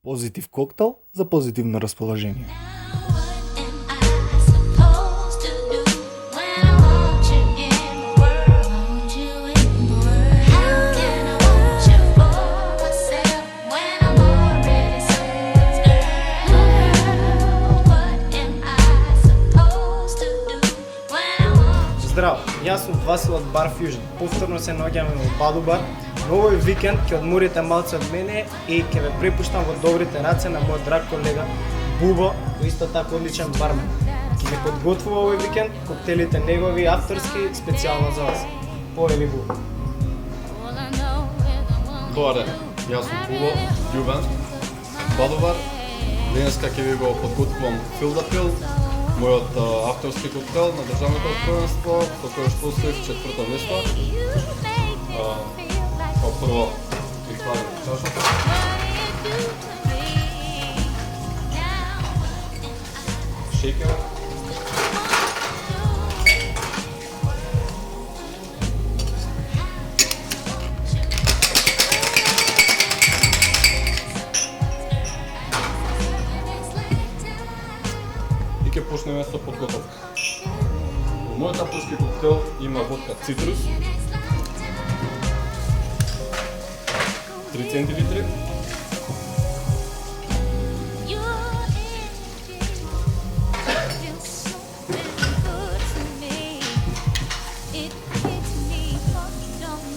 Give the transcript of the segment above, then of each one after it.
Позитив коктейл за позитивно разположение. Здраво, јас сум Васил од Бар Fusion. Повторно се наоѓаме во Баду бар. Но овој викенд ќе одморите малце од мене и ќе ве препуштам во добрите раце на мојот драг колега Бубо, кој исто така одличен бармен. Ќе ме подготвува овој викенд коктелите негови авторски специјално за вас. Повели Бубо. Добар ден, јас сум Бубо, Љубен, Бадовар. Денеска ќе ви го подготвувам Филдапил, мојот авторски коктел на државното првенство, со кој што освоив 4-то место. Како прво ќе ставим чашата. Шеќер. И ќе почнеме со подготовка. Во мојот авторски коктел има водка цитрус, 3 центилитри,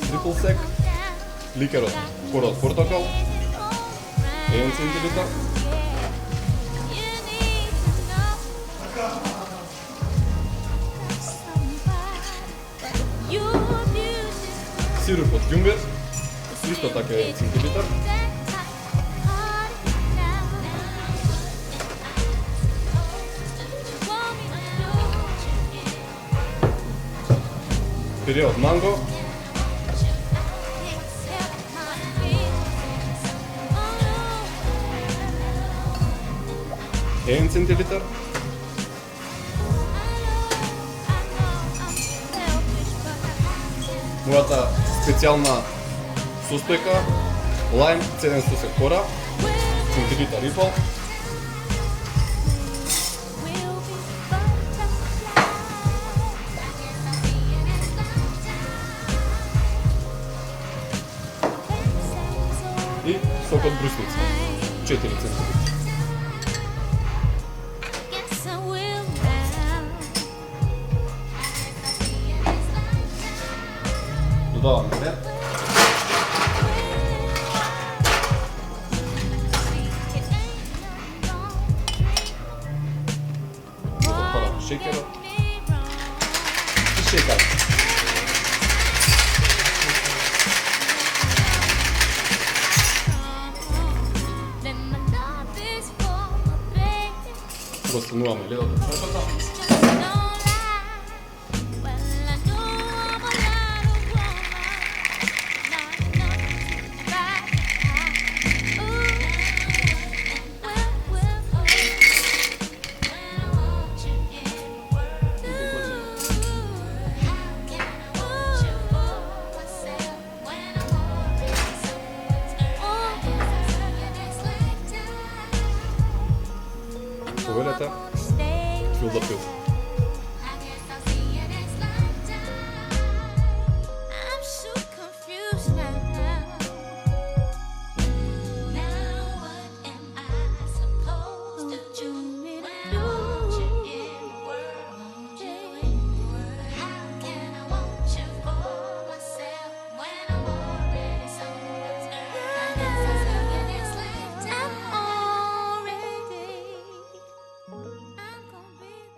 трипл сек, ликерот кора од портокал, 1 центилитар, сируп од ѓумбер, исто така 1 центилитар, пире од манго, 1 центилитар, мојата специјална состојка, лајм, цеден сосек кора, центилитар и пол, и сок од брусница, 4 центилитра. Додаваме мед, запараме шеќерот и шејкаме. Го стануваме ледот од чашата. Повелете, Филдапил.